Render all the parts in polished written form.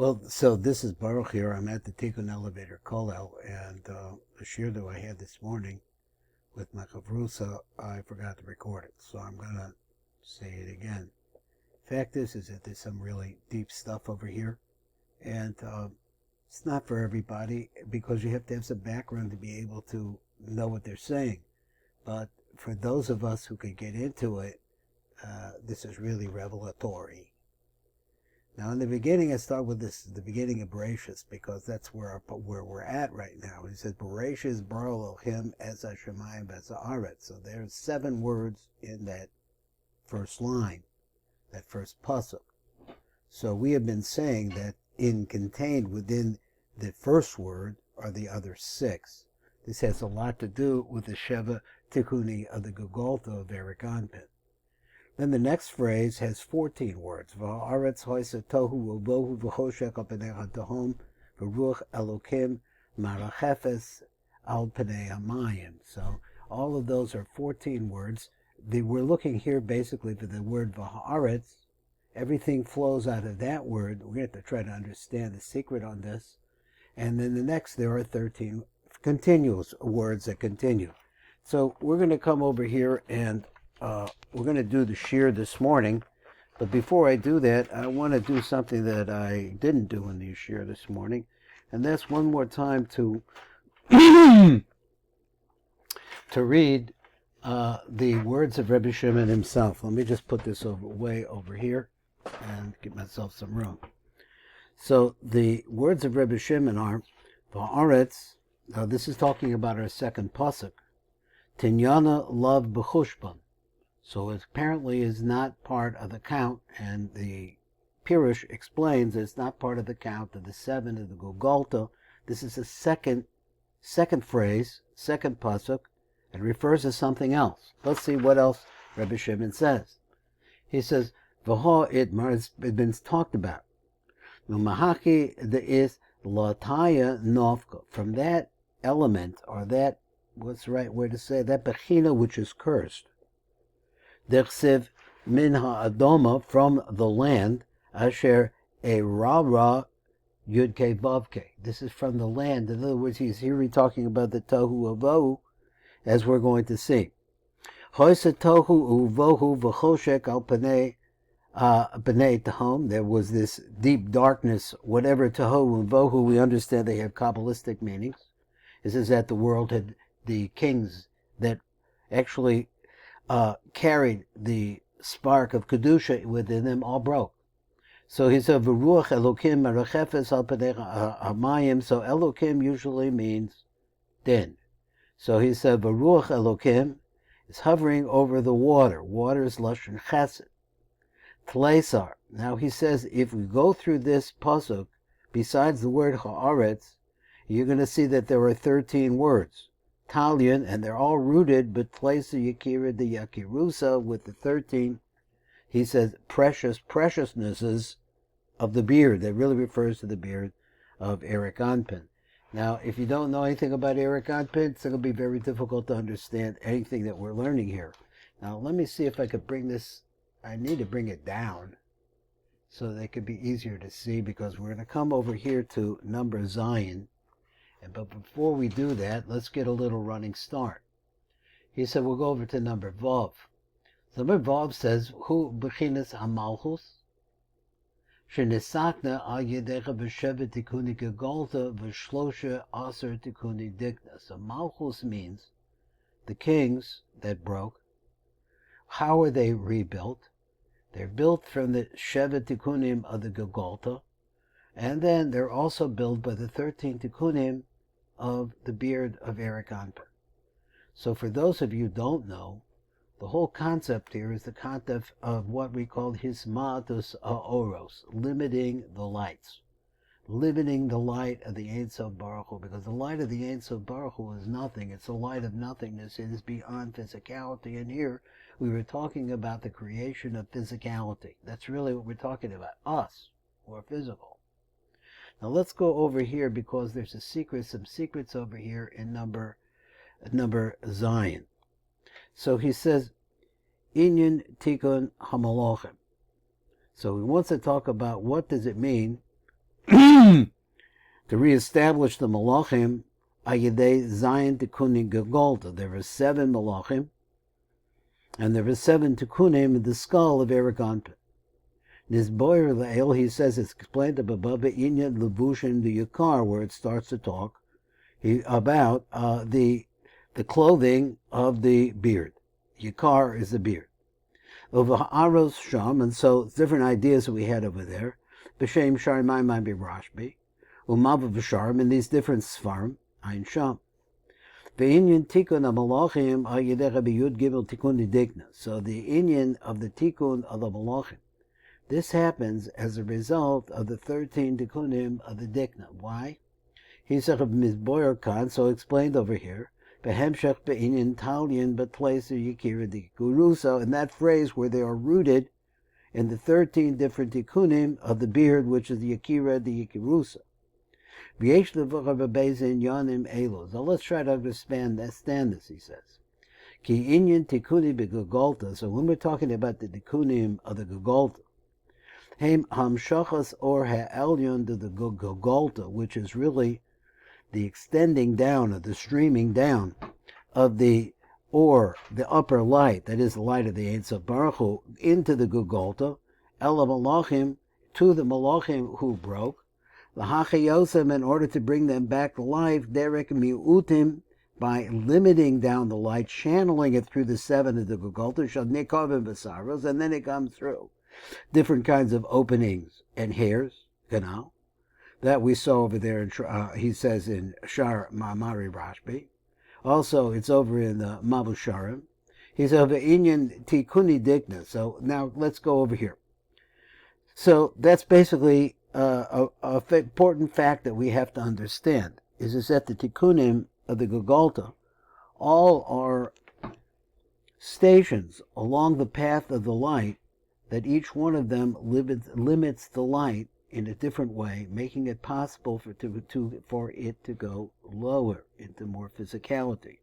Well, so this is Baruch here. I'm at the Tikkun Elevator Kollel, and the shir that I had this morning with my chavrusa, I forgot to record it, so I'm going to say it again. Fact is that there's some really deep stuff over here, and it's not for everybody because you have to have some background to be able to know what they're saying. But for those of us who could get into it, this is really revelatory. Now, in the beginning, I start with the beginning of Bereshis, because that's where we're at right now. He says, Bereshis bara Elohim es hashamayim v'es haaretz. So there's 7 words in that first line, that first pasuk. So we have been saying that contained within the first word are the other 6. This has a lot to do with the Sheva Tikkuni of the Gulgalta of Eric Anpin. Then the next phrase has 14 words. V'haaretz hoisa tohu uvohu v'choshek al pnei hadahom v'ruach Elokim marachefes al pnei hamayim. So all of those are 14 words. We're looking here basically for the word v'haaretz. Everything flows out of that word. We're going to have to try to understand the secret on this. And then the next, there are 13 continuous words that continue. So we're going to come over here and we're going to do the shir this morning, but before I do that, I want to do something that I didn't do in the shir this morning, and that's one more time to to read the words of Rebbe Shimon himself. Let me just put this way over here and give myself some room. So the words of Rebbe Shimon are Va'aretz. Now this is talking about our second pasuk. Tinyana love b'chushban. So it apparently is not part of the count, and the Pirush explains that it's not part of the count of the 7 of the Gulgalta. This is the second phrase, second pasuk. It refers to something else. Let's see what else Rebbe Shimon says. He says, V'ho itmar, it's been talked about. Numahaki the is lataya novka. From that element, or that, what's the right way to say, that bechina which is cursed. Dechsev min ha'adoma, from the land, asher erara yudke vavke. This is from the land. In other words, he's here talking about the tohu avohu, as we're going to see. Hoisa tohu uvohu v'choshek al panei tahom. There was this deep darkness, whatever tohu uvohu, we understand they have Kabbalistic meanings. This is that the world had the kings that actually carried the spark of Kedusha within them, all broke. So he said, V'ruach Elokim marachefes al pnei hamayim. So Elokim usually means din. So he said, V'ruach Elokim is hovering over the water. Water is lashon chesed. Tleisar. Now he says, if we go through this pasuk, besides the word haaretz, you're going to see that there are 13 words. Talion, and they're all rooted, but Tleisa Yakira the Yakirusa with the 13. He says preciousnesses of the beard. That really refers to the beard of Eric Anpin. Now, if you don't know anything about Eric Anpin, it's going to be very difficult to understand anything that we're learning here. Now, let me see if I could bring this. I need to bring it down so that it could be easier to see, because we're going to come over here to number Zion. But before we do that, let's get a little running start. He said we'll go over to number Vav. So number Vav says, Hu b'chinas hamalchus, shenisakna al yedecha v'sheva tikuni gegolta v'shlosha aser tikuni dikna. So malchus means the kings that broke. How are they rebuilt? They're built from the Sheva Tikkunim of the Gulgalta, and then they're also built by the 13 Tikkunim of the beard of Eric Anpin. So for those of you who don't know, the whole concept here is the concept of what we call hismatus aoros, limiting the lights, limiting the light of the Ein Sof Baruch Hu, because the light of the Ein Sof Baruch Hu is nothing. It's a light of nothingness. It is beyond physicality. And here we were talking about the creation of physicality. That's really what we're talking about, us, who are physical. Now let's go over here, because there's some secrets over here in number Zion. So he says, Inyan Tikkun Hamalachim. So he wants to talk about what does it mean to reestablish the Malachim, Ayidei Zayin Tikkunim Gulgalta. There are 7 Malachim, and there are 7 Tikkunim in the skull of Eric Anpin. Nizboyer Le'el, he says, it's explained above, Inyan Levushin the Yakar, where it starts to talk about the clothing of the beard. Yakar is the beard. Over Aros Sham, and so different ideas that we had over there. B'Shem Sharimai might be Rashbi. Umav V'Sharim, in these different Sfarim, Ein Sham. Ve'inyan Tikkun HaMalachim Ha'yedecha B'Yud Gimel Tikkun Dikna. So the Inyan of the Tikkun of the Malachim. This happens as a result of the 13 Tikkunim of the Dikna. Why? He said of Mizboyer Khan, so explained over here. Behemshech be'inyan talyan but place of Yekira the Gurusa, in that phrase where they are rooted in the 13 different tikkunim of the beard, which is the Yekira the Yekirusa. V'yesh levucha b'beizin yanim elo. So let's try to understand this, he says. Ki inyan tikkuni b'Gulgalta. So when we're talking about the tikkunim of the Gulgalta, hem hamshachas or ha'elyon to the Gulgalta, which is really the extending down, or the streaming down of the upper light, that is the light of the Ein Sof Baruch Hu, into the Gulgalta, Ela Malachim, to the Malachim who broke, the Hachayosem, in order to bring them back to life, Derek Mi'utim, by limiting down the light, channeling it through the 7 of the Gulgalta, Shadnikovim Basaros, and then it comes through different kinds of openings and hairs, canal. That we saw over there, he says in Shar Ma'amari Rashbi. Also, it's over in the Mabusharim. He's over Inyan Tikkuni Dikna. So now let's go over here. So that's basically an important fact that we have to understand, is that the Tikkunim of the Gulgalta all are stations along the path of the light, that each one of them limits the light in a different way, making it possible for it to go lower into more physicality.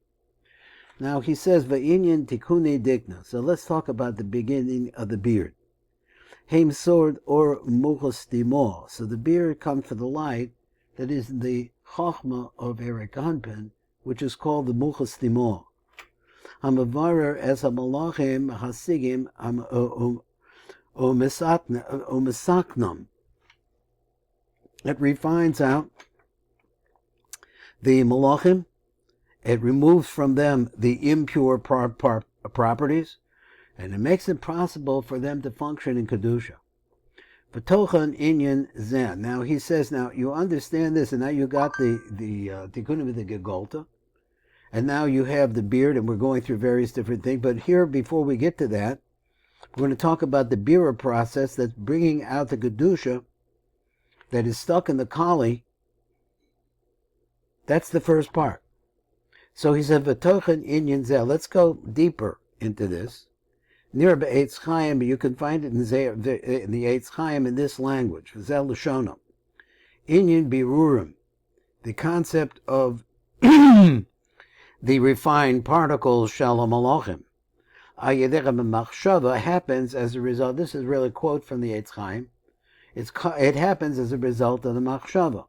Now he says, Va'inyan Tikkuni Dikna. So let's talk about the beginning of the beard. Haim sword or Muach Stima. So the beard comes for the light that is the Chochmah of Eric Anpin, which is called the Muach Stima. Hamavarer as Hamalachim Hasigim Omisaknam. It refines out the Malachim. It removes from them the impure properties, and it makes it possible for them to function in Kedusha. V'tochan inyan zen. Now he says, now you understand this, and now you got the Tikkunim of the Gulgalta, and now you have the beard, and we're going through various different things. But here, before we get to that, we're going to talk about the Bira process that's bringing out the Kedusha that is stuck in the Kali. That's the first part. So he said, V'tochan inyan zeh. Let's go deeper into this. Near Be'etz Chaim, you can find it in the Eitz Chaim in this language. V'zel Lashono. Inyan Birurim. The concept of the refined particles, Shalom Malachim. Ayedechem Machshava happens as a result. This is really a quote from the Eitz Chaim. It happens as a result of the Machshava.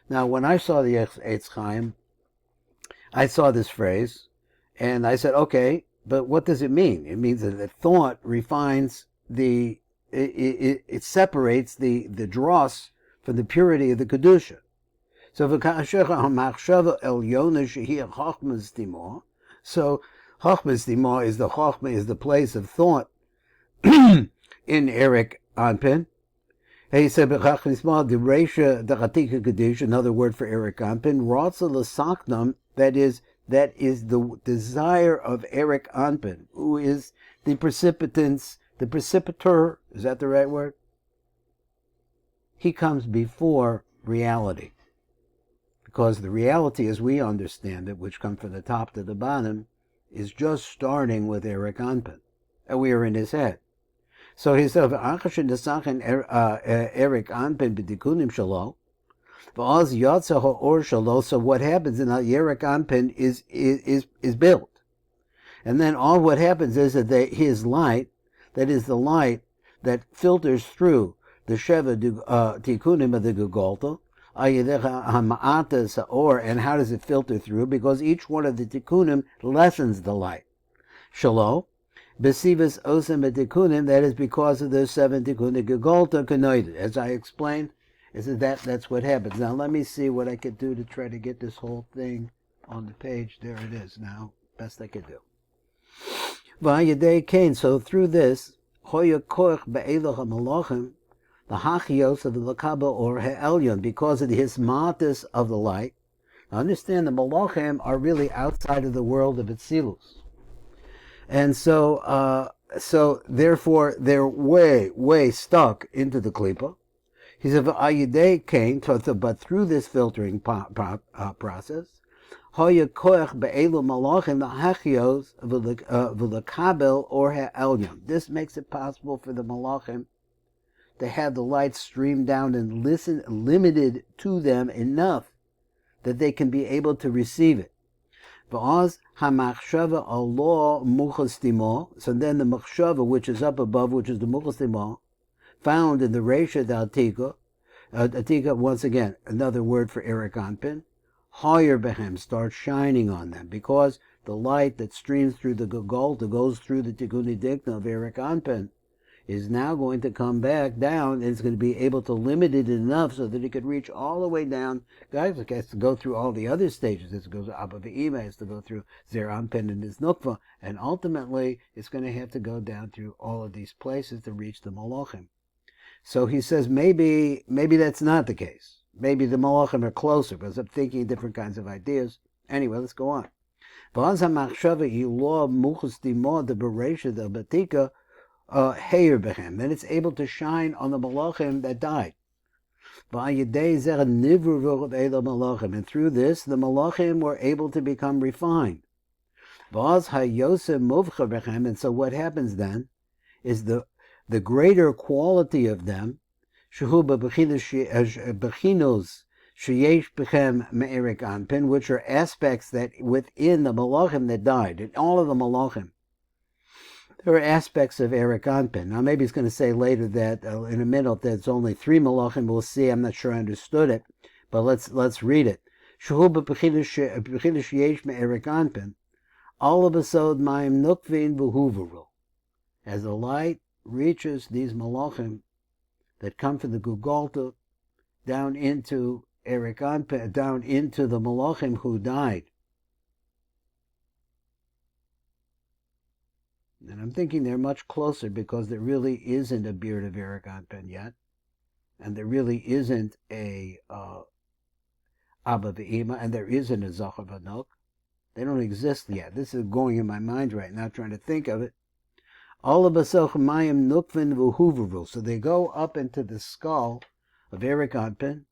Now, when I saw the Eitz Chaim, I saw this phrase, and I said, okay, but what does it mean? It means that the thought refines it separates the dross from the purity of the Kedusha. So, so Chochmah Stima is the Chochmah, is the place of thought in Eric Anpin. He said, the Resha, the Chatika Kaddish, another word for Eric Anpin, Ratza L'Saknam, that is the desire of Eric Anpin, who is the precipitator, is that the right word? He comes before reality. Because the reality as we understand it, which comes from the top to the bottom, is just starting with Eric Anpin. And we are in his head. So he said, Eric Anpin b'tikunim shalo, v'az yatsa ha'or shalo. So what happens in Eric Anpin is built. And then all what happens is that his light, that is the light that filters through the Sheva Tikunim of the Gulgalta, and how does it filter through? Because each one of the Tikunim lessens the light. Shalom. Besivas osem tikunim, that is because of those 7 tikunim Gulgalta kanoided. As I explained, that's what happens. Now let me see what I could do to try to get this whole thing on the page. There it is now. Best I could do. Vayadei Kain. So through this, hoya koich be'eloch hamalachim, the hachios of the lakaba or he'elyon, because of the hismatis of the light. Now understand the malachim are really outside of the world of Atzilus. And so therefore, they're way stuck into the Klipot. He said, "Ayidei came," but through this filtering process, hoya koach be'elu malachim lahachios v'lekabel or ha'elyon. This makes it possible for the malachim to have the light stream down and limited to them enough that they can be able to receive it. V'az hamachshava Allah muchas Stima. So then the machshava, which is up above, which is the muchas Stima, found in the Reisha Atika, Atika, once again, another word for Eric Anpin, higher behem, starts shining on them, because the light that streams through the Gulgalta goes through the Tikuni Dikna of Eric Anpin, is now going to come back down, and it's going to be able to limit it enough so that it could reach all the way down. Guys, it has to go through all the other stages. It goes to Abba Ve'ima, it has to go through Zer Anpin and his Nukva, and ultimately it's going to have to go down through all of these places to reach the Malachim. So he says maybe that's not the case. Maybe the Malachim are closer, because I'm thinking different kinds of ideas. Anyway, let's go on. Then it's able to shine on the Malachim that died. And through this, the Malachim were able to become refined. And so what happens then is the greater quality of them, which are aspects that within the Malachim that died, in all of the Malachim, there are aspects of Eric Anpin. Now maybe he's going to say later that in a minute that it's only 3 Malachim. We'll see. I'm not sure I understood it, but let's read it. All of a sudden, Mayim Nukvin v'Huvaru. As the light reaches these Malachim that come from the Gulgalta down into Eric Anpin, down into the Malachim who died. And I'm thinking they're much closer, because there really isn't a beard of Eric Anpin yet, and there really isn't a Abba Ve'ima, and there isn't a Zachar V'Nok. They don't exist yet. This is going in my mind right now, trying to think of it. All of us Mayim Nukvin v'Huvaru. So they go up into the skull of Eric Anpin,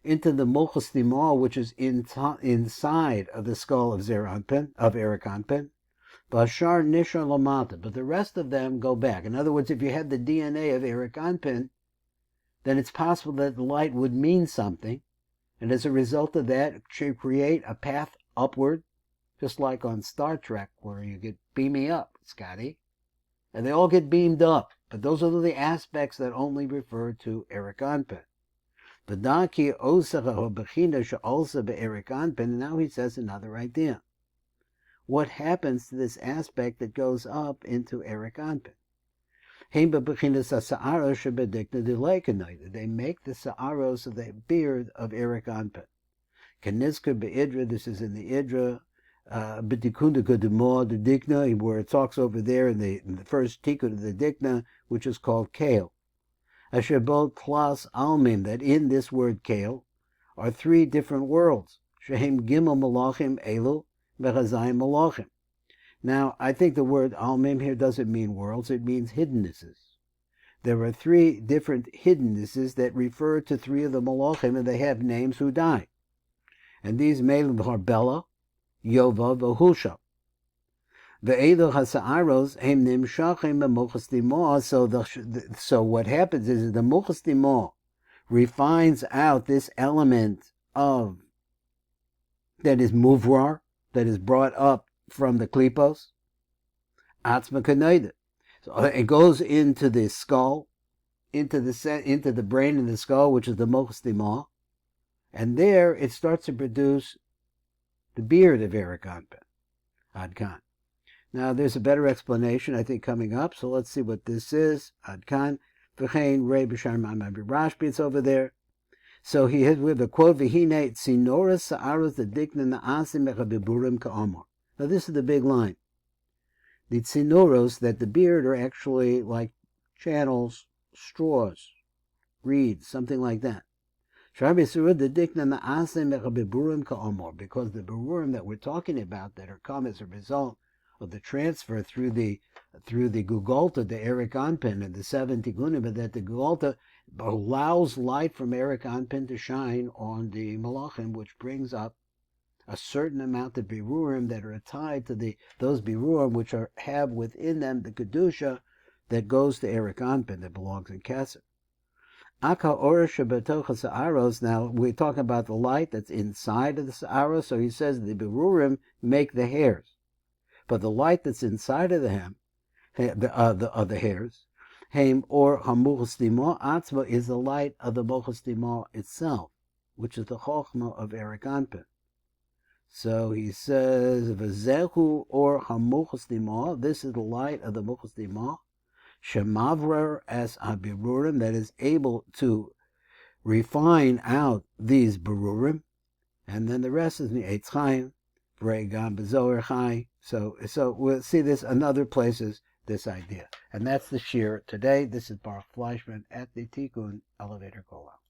into the Mochas Stima, which is inside of the skull of Eric Anpin. Bashar Nishar Lamata, but the rest of them go back. In other words, if you had the DNA of Eric Anpin, then it's possible that the light would mean something, and as a result of that, it should create a path upward, just like on Star Trek, where you get beam me up, Scotty, and they all get beamed up. But those are the aspects that only refer to Eric Anpin. V'daki osach ha'bechina she'alsa be'Eric Anpin, and now he says another idea. What happens to this aspect that goes up into Eric Anpin? They make the sa'aros of the beard of Eric Anpin. This is in the Idra, the Dikna, where it talks over there in the first tikkun of the Dikna, which is called Kale. Asherbot Klas Almim, that in this word Kale are 3 different worlds. Shehem Gimel Malachim Elu. Now, I think the word Almim here doesn't mean worlds, it means hiddennesses. There are 3 different hiddennesses that refer to 3 of the Malachim, and they have names who died. And these Melim are Bela, Yova, Vahusha. Ve'elu hasa'aros hem nimshachim b'mochas Stima. So what happens is the mochas Stima refines out this element of that is muvrar, that is brought up from the klipos, atzma kaneda. So it goes into the skull, into the brain and the skull, which is the Moch Stima, and there it starts to produce the beard of Eric Anpin, Ad Kan. Now, there's a better explanation, I think, coming up, so let's see what this is. Ad Kan, V'chein Rei B'shar Ma'amad Rashbi, it's over there. So he has with a quote, V'hine Tzinoras Sa'aros the Dikna Na'asim Mecha Birurim Ka'amor. Now, this is the big line. The Tzinoros, that the beard are actually like channels, straws, reeds, something like that. Because the Birurim that we're talking about that are come as a result of the transfer through the Gulgalta, the Eric Anpin, and the 7 Tikunim, but that the Gulgalta allows light from Eric Anpin to shine on the Malachim, which brings up a certain amount of Birurim that are tied to those Birurim which have within them the Kedusha that goes to Eric Anpin, that belongs in Kesser. Now we're talking about the light that's inside of the Sa'aros, so he says the Birurim make the hairs. But the light that's inside of the hairs, Haim or Hamuch Stima Atzma, is the light of the Moch Stima itself, which is the Chochma of Eric Anpin. So he says, V'zehu or Hamuch Stima, this is the light of the Moch Stima, Shemavrer as Birurim, that is able to refine out these Birurim, and then the rest is Mi'etz Chaim, V'regam B'zoher Chai. So we'll see this in other places, this idea. And that's the shir today. This is Baruch Fleischman at the Tikkun Elevator Kollel.